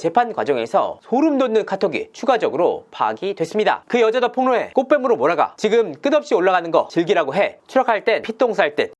재판 과정에서 소름 돋는 카톡이 추가적으로 파악이 됐습니다. 그 여자도 폭로해 꽃뱀으로 몰아가 지금 끝없이 올라가는 거 즐기라고 해 추락할 땐 피똥 쌀 듯.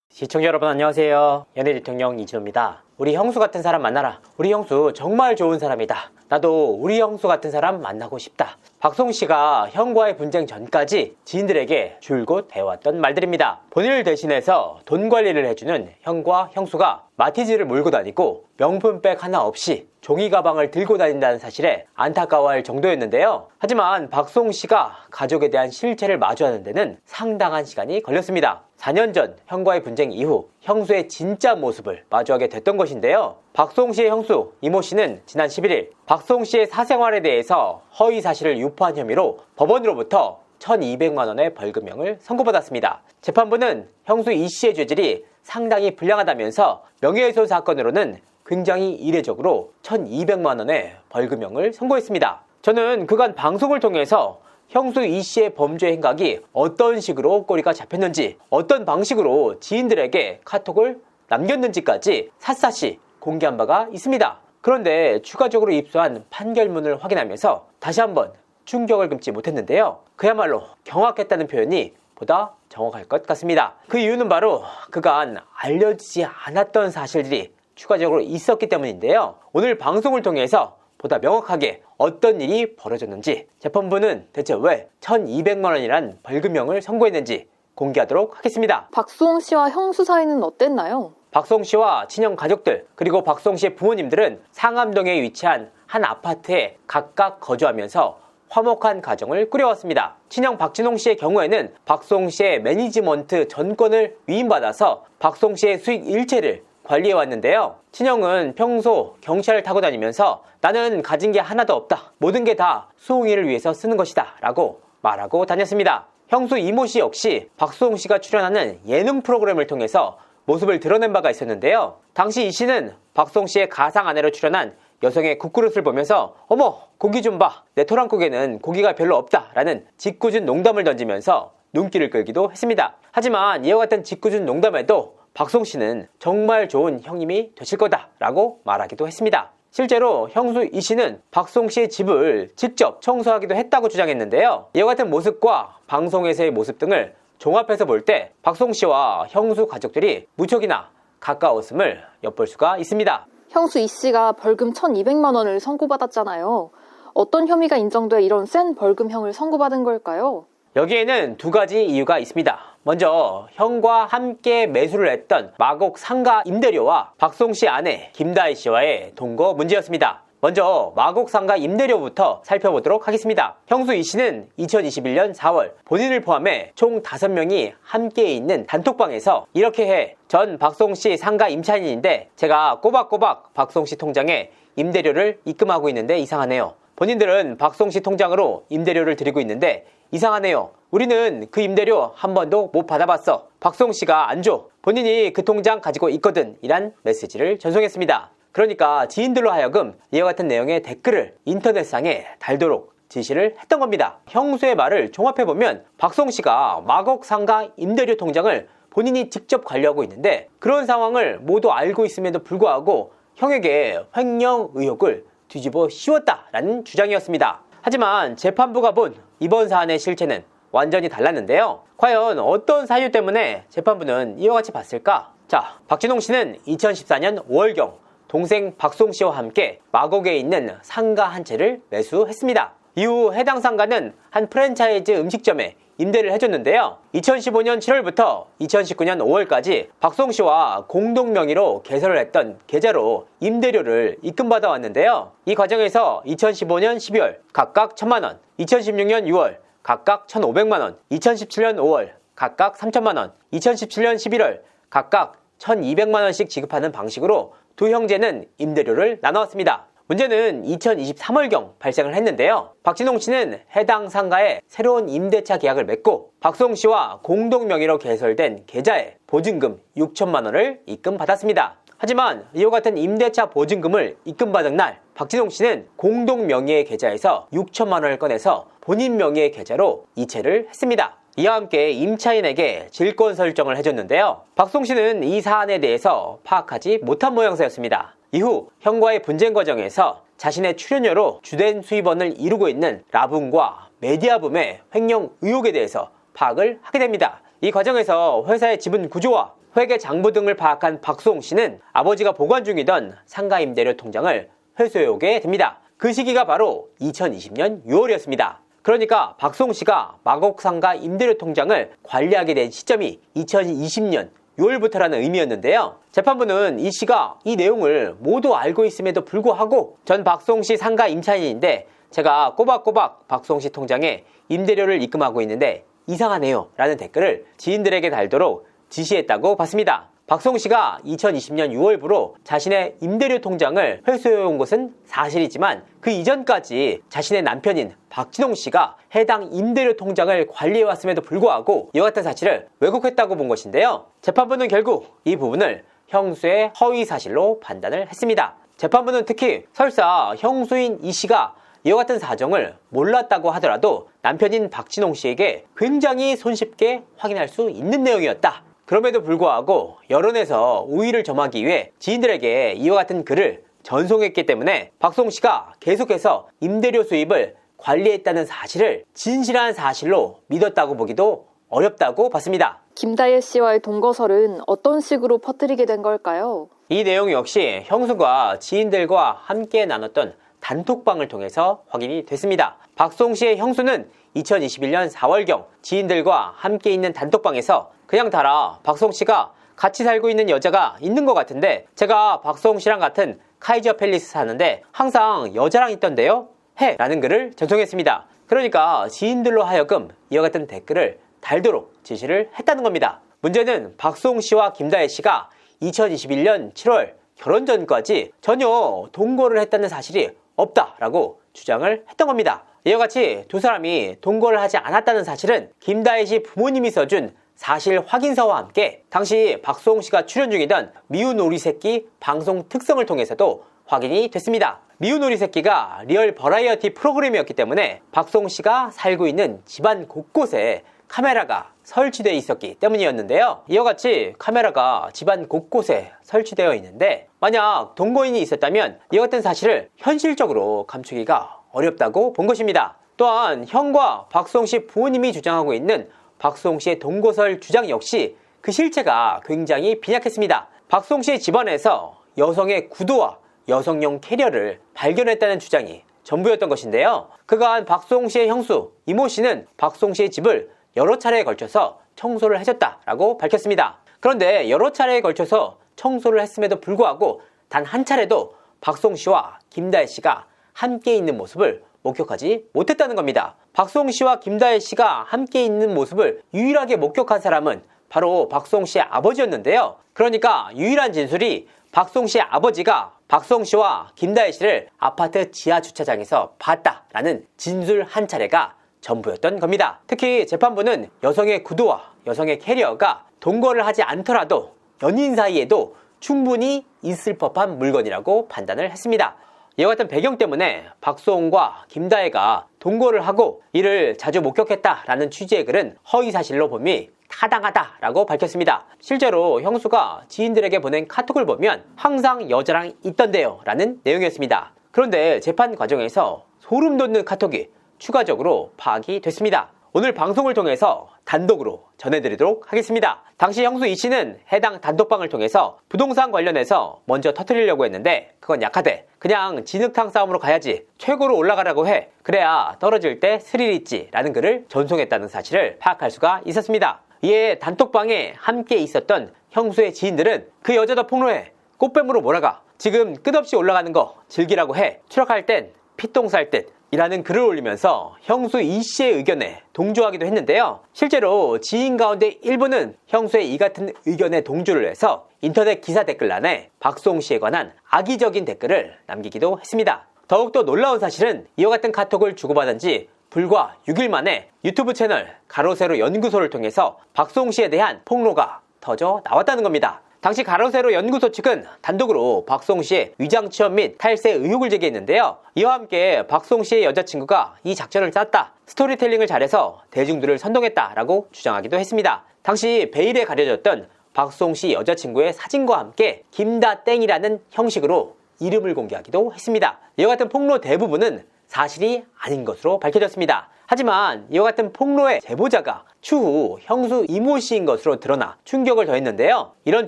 시청자 여러분 안녕하세요. 연예 대통령 이진호입니다. 우리 형수 같은 사람 만나라. 우리 형수 정말 좋은 사람이다. 나도 우리 형수 같은 사람 만나고 싶다. 박송씨가 형과의 분쟁 전까지 지인들에게 줄곧 해왔던 말들입니다. 본인을 대신해서 돈 관리를 해주는 형과 형수가 마티즈를 몰고 다니고 명품백 하나 없이 종이 가방을 들고 다닌다는 사실에 안타까워할 정도였는데요. 하지만 박송씨가 가족에 대한 실체를 마주하는 데는 상당한 시간이 걸렸습니다. 4년 전 형과의 분쟁 이후 형수의 진짜 모습을 마주하게 됐던 것인데요. 박송씨의 형수 이모씨는 지난 11일 박송씨의 사생활에 대해서 허위 사실을 유포한 혐의로 법원으로부터 1,200만원의 벌금형을 선고받았습니다. 재판부는 형수 이씨의 죄질이 상당히 불량하다면서 명예훼손 사건으로는 굉장히 이례적으로 1,200만원의 벌금형을 선고했습니다. 저는 그간 방송을 통해서 형수 이씨의 범죄 행각이 어떤 식으로 꼬리가 잡혔는지, 어떤 방식으로 지인들에게 카톡을 남겼는지까지 샅샅이 공개한 바가 있습니다. 그런데 추가적으로 입수한 판결문을 확인하면서 다시 한번 충격을 금치 못했는데요. 그야말로 경악했다는 표현이 보다 정확할 것 같습니다. 그 이유는 바로 그간 알려지지 않았던 사실들이 추가적으로 있었기 때문인데요. 오늘 방송을 통해서 보다 명확하게 어떤 일이 벌어졌는지, 재판부는 대체 왜 1,200만원이란 벌금형을 선고했는지 공개하도록 하겠습니다. 박송씨와 형수 사이는 어땠나요? 박송씨와 친형 가족들 그리고 박송씨의 부모님들은 상암동에 위치한 한 아파트에 각각 거주하면서 화목한 가정을 꾸려왔습니다. 친형 박진홍씨의 경우에는 박송씨의 매니지먼트 전권을 위임받아서 박송씨의 수익 일체를 관리해왔는데요. 친형은 평소 경차를 타고 다니면서 나는 가진 게 하나도 없다. 모든 게 다 수홍이를 위해서 쓰는 것이다. 라고 말하고 다녔습니다. 형수 이모씨 역시 박송씨가 출연하는 예능 프로그램을 통해서 모습을 드러낸 바가 있었는데요. 당시 이 씨는 박송씨의 가상 아내로 출연한 여성의 국그릇을 보면서 어머 고기 좀 봐. 내 토랑국에는 고기가 별로 없다. 라는 짓궂은 농담을 던지면서 눈길을 끌기도 했습니다. 하지만 이와 같은 짓궂은 농담에도 박송씨는 정말 좋은 형님이 되실 거다 라고 말하기도 했습니다. 실제로 형수 이 씨는 박송씨의 집을 직접 청소하기도 했다고 주장했는데요. 이와 같은 모습과 방송에서의 모습 등을 종합해서 볼 때 박송씨와 형수 가족들이 무척이나 가까웠음을 엿볼 수가 있습니다. 형수 이씨가 벌금 1,200만원을 선고받았잖아요. 어떤 혐의가 인정돼 이런 센 벌금형을 선고받은 걸까요? 여기에는 두 가지 이유가 있습니다. 먼저 형과 함께 매수를 했던 마곡 상가 임대료와 박송씨 아내 김다희 씨와의 동거 문제였습니다. 먼저 마곡 상가 임대료부터 살펴보도록 하겠습니다. 형수 이 씨는 2021년 4월 본인을 포함해 총 5명이 함께 있는 단톡방에서 이렇게 해 전 박송씨 상가 임차인인데 제가 꼬박꼬박 박송씨 통장에 임대료를 입금하고 있는데 이상하네요. 본인들은 박송씨 통장으로 임대료를 드리고 있는데 이상하네요. 우리는 그 임대료 한 번도 못 받아봤어. 박송씨가 안 줘. 본인이 그 통장 가지고 있거든. 이란 메시지를 전송했습니다. 그러니까 지인들로 하여금 이와 같은 내용의 댓글을 인터넷상에 달도록 지시를 했던 겁니다. 형수의 말을 종합해보면 박송씨가 마곡 상가 임대료 통장을 본인이 직접 관리하고 있는데 그런 상황을 모두 알고 있음에도 불구하고 형에게 횡령 의혹을 뒤집어 씌웠다라는 주장이었습니다. 하지만 재판부가 본 이번 사안의 실체는 완전히 달랐는데요. 과연 어떤 사유 때문에 재판부는 이와 같이 봤을까? 자, 박진홍 씨는 2014년 5월경 동생 박송 씨와 함께 마곡에 있는 상가 한 채를 매수했습니다. 이후 해당 상가는 한 프랜차이즈 음식점에 임대를 해줬는데요. 2015년 7월부터 2019년 5월까지 박송 씨와 공동 명의로 개설을 했던 계좌로 임대료를 입금받아 왔는데요. 이 과정에서 2015년 12월 각각 1,000만원, 2016년 6월 각각 1,500만원, 2017년 5월 각각 3,000만원, 2017년 11월 각각 1,200만원씩 지급하는 방식으로 두 형제는 임대료를 나눠왔습니다. 문제는 2023월경 발생을 했는데요. 박진홍 씨는 해당 상가에 새로운 임대차 계약을 맺고 박송 씨와 공동 명의로 개설된 계좌에 보증금 6천만 원을 입금받았습니다. 하지만 이와 같은 임대차 보증금을 입금받은 날 박진홍 씨는 공동 명의의 계좌에서 6천만 원을 꺼내서 본인 명의의 계좌로 이체를 했습니다. 이와 함께 임차인에게 질권 설정을 해줬는데요. 박송 씨는 이 사안에 대해서 파악하지 못한 모양새였습니다. 이후 형과의 분쟁 과정에서 자신의 출연료로 주된 수입원을 이루고 있는 라붐과 메디아붐의 횡령 의혹에 대해서 파악을 하게 됩니다. 이 과정에서 회사의 지분 구조와 회계 장부 등을 파악한 박송 씨는 아버지가 보관 중이던 상가 임대료 통장을 회수해 오게 됩니다. 그 시기가 바로 2020년 6월이었습니다. 그러니까 박송 씨가 마곡상가 임대료 통장을 관리하게 된 시점이 2020년 6월부터라는 의미였는데요. 재판부는 이 씨가 이 내용을 모두 알고 있음에도 불구하고 전 박송 씨 상가 임차인인데 제가 꼬박꼬박 박송 씨 통장에 임대료를 입금하고 있는데 이상하네요 라는 댓글을 지인들에게 달도록 지시했다고 봤습니다. 박송 씨가 2020년 6월부로 자신의 임대료 통장을 회수해온 것은 사실이지만 그 이전까지 자신의 남편인 박진홍 씨가 해당 임대료 통장을 관리해왔음에도 불구하고 이와 같은 사실을 왜곡했다고 본 것인데요. 재판부는 결국 이 부분을 형수의 허위 사실로 판단을 했습니다. 재판부는 특히 설사 형수인 이 씨가 이와 같은 사정을 몰랐다고 하더라도 남편인 박진홍 씨에게 굉장히 손쉽게 확인할 수 있는 내용이었다. 그럼에도 불구하고 여론에서 우위를 점하기 위해 지인들에게 이와 같은 글을 전송했기 때문에 박송 씨가 계속해서 임대료 수입을 관리했다는 사실을 진실한 사실로 믿었다고 보기도 어렵다고 봤습니다. 김다혜 씨와의 동거설은 어떤 식으로 퍼뜨리게 된 걸까요? 이 내용 역시 형수가 지인들과 함께 나눴던 단톡방을 통해서 확인이 됐습니다. 박송 씨의 형수는 2021년 4월경 지인들과 함께 있는 단톡방에서 그냥 달아 박송 씨가 같이 살고 있는 여자가 있는 것 같은데 제가 박송 씨랑 같은 카이저 팰리스 사는데 항상 여자랑 있던데요? 해! 라는 글을 전송했습니다. 그러니까 지인들로 하여금 이와 같은 댓글을 달도록 지시를 했다는 겁니다. 문제는 박송 씨와 김다혜 씨가 2021년 7월 결혼 전까지 전혀 동거를 했다는 사실이 없다라고 주장을 했던 겁니다. 이와 같이 두 사람이 동거를 하지 않았다는 사실은 김다혜 씨 부모님이 써준 사실 확인서와 함께 당시 박송 씨가 출연 중이던 미운 오리 새끼 방송 특성을 통해서도 확인이 됐습니다. 미운 오리 새끼가 리얼 버라이어티 프로그램이었기 때문에 박송 씨가 살고 있는 집안 곳곳에 카메라가 설치되어 있었기 때문이었는데요. 이와 같이 카메라가 집안 곳곳에 설치되어 있는데 만약 동거인이 있었다면 이와 같은 사실을 현실적으로 감추기가 어렵다고 본 것입니다. 또한 형과 박송 씨 부모님이 주장하고 있는 박송 씨의 동거설 주장 역시 그 실체가 굉장히 빈약했습니다. 박송 씨의 집안에서 여성의 구두와 여성용 캐리어를 발견했다는 주장이 전부였던 것인데요. 그간 박송 씨의 형수 이모 씨는 박송 씨의 집을 여러 차례에 걸쳐서 청소를 해줬다라고 밝혔습니다. 그런데 여러 차례에 걸쳐서 청소를 했음에도 불구하고 단 한 차례도 박송 씨와 김다혜 씨가 함께 있는 모습을 목격하지 못했다는 겁니다. 박송 씨와 김다혜 씨가 함께 있는 모습을 유일하게 목격한 사람은 바로 박송 씨의 아버지였는데요. 그러니까 유일한 진술이 박송 씨의 아버지가 박송 씨와 김다혜 씨를 아파트 지하 주차장에서 봤다라는 진술 한 차례가 전부였던 겁니다. 특히 재판부는 여성의 구두와 여성의 캐리어가 동거를 하지 않더라도 연인 사이에도 충분히 있을 법한 물건이라고 판단을 했습니다. 이와 같은 배경 때문에 박송과 김다혜가 동거를 하고 이를 자주 목격했다라는 취지의 글은 허위사실로 봄이 타당하다라고 밝혔습니다. 실제로 형수가 지인들에게 보낸 카톡을 보면 항상 여자랑 있던데요 라는 내용이었습니다. 그런데 재판 과정에서 소름 돋는 카톡이 추가적으로 파악이 됐습니다. 오늘 방송을 통해서 단독으로 전해드리도록 하겠습니다. 당시 형수 이 씨는 해당 단톡방을 통해서 부동산 관련해서 먼저 터뜨리려고 했는데 그건 약하대. 그냥 진흙탕 싸움으로 가야지. 최고로 올라가라고 해. 그래야 떨어질 때 스릴 있지 라는 글을 전송했다는 사실을 파악할 수가 있었습니다. 이에 단톡방에 함께 있었던 형수의 지인들은 그 여자도 폭로해. 꽃뱀으로 몰아가. 지금 끝없이 올라가는 거 즐기라고 해. 추락할 땐 피똥 쌀 듯. 이라는 글을 올리면서 형수 이 씨의 의견에 동조하기도 했는데요. 실제로 지인 가운데 일부는 형수의 이 같은 의견에 동조를 해서 인터넷 기사 댓글란에 박송 씨에 관한 악의적인 댓글을 남기기도 했습니다. 더욱더 놀라운 사실은 이와 같은 카톡을 주고받은 지 불과 6일 만에 유튜브 채널 가로세로 연구소를 통해서 박송 씨에 대한 폭로가 터져 나왔다는 겁니다. 당시 가로세로 연구소 측은 단독으로 박송 씨의 위장 취업 및 탈세 의혹을 제기했는데요. 이와 함께 박송 씨의 여자친구가 이 작전을 짰다, 스토리텔링을 잘해서 대중들을 선동했다라고 주장하기도 했습니다. 당시 베일에 가려졌던 박송 씨 여자친구의 사진과 함께 김다땡이라는 형식으로 이름을 공개하기도 했습니다. 이와 같은 폭로 대부분은 사실이 아닌 것으로 밝혀졌습니다. 하지만 이와 같은 폭로의 제보자가 추후 형수 이모 씨인 것으로 드러나 충격을 더했는데요. 이런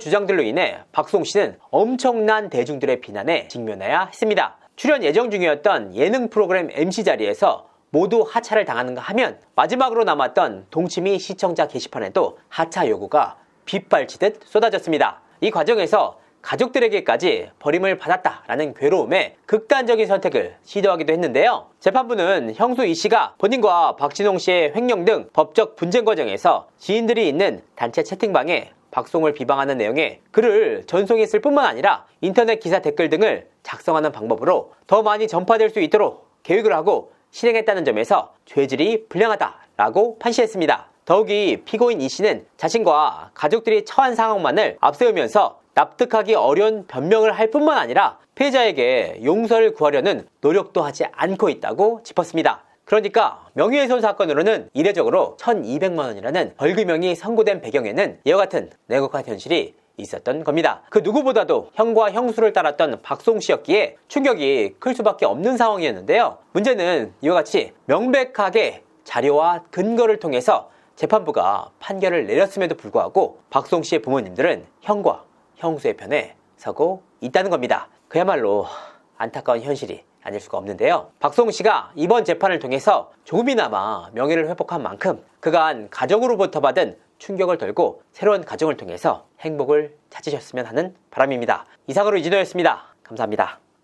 주장들로 인해 박송 씨는 엄청난 대중들의 비난에 직면해야 했습니다. 출연 예정 중이었던 예능 프로그램 MC 자리에서 모두 하차를 당하는가 하면 마지막으로 남았던 동치미 시청자 게시판에도 하차 요구가 빗발치듯 쏟아졌습니다. 이 과정에서 가족들에게까지 버림을 받았다라는 괴로움에 극단적인 선택을 시도하기도 했는데요. 재판부는 형수 이 씨가 본인과 박진홍 씨의 횡령 등 법적 분쟁 과정에서 지인들이 있는 단체 채팅방에 박송을 비방하는 내용의 글을 전송했을 뿐만 아니라 인터넷 기사 댓글 등을 작성하는 방법으로 더 많이 전파될 수 있도록 계획을 하고 실행했다는 점에서 죄질이 불량하다라고 판시했습니다. 더욱이 피고인 이 씨는 자신과 가족들이 처한 상황만을 앞세우면서 납득하기 어려운 변명을 할 뿐만 아니라 피해자에게 용서를 구하려는 노력도 하지 않고 있다고 짚었습니다. 그러니까 명예훼손 사건으로는 이례적으로 1200만 원이라는 벌금형이 선고된 배경에는 이와 같은 냉혹한 현실이 있었던 겁니다. 그 누구보다도 형과 형수를 따랐던 박송 씨였기에 충격이 클 수밖에 없는 상황이었는데요. 문제는 이와 같이 명백하게 자료와 근거를 통해서 재판부가 판결을 내렸음에도 불구하고 박송 씨의 부모님들은 형과 형수의 편에 서고 있다는 겁니다. 그야말로 안타까운 현실이 아닐 수가 없는데요. 박송 씨가 이번 재판을 통해서 조금이나마 명예를 회복한 만큼 그간 가족으로부터 받은 충격을 덜고 새로운 가정을 통해서 행복을 찾으셨으면 하는 바람입니다. 이상으로 이진호였습니다. 감사합니다.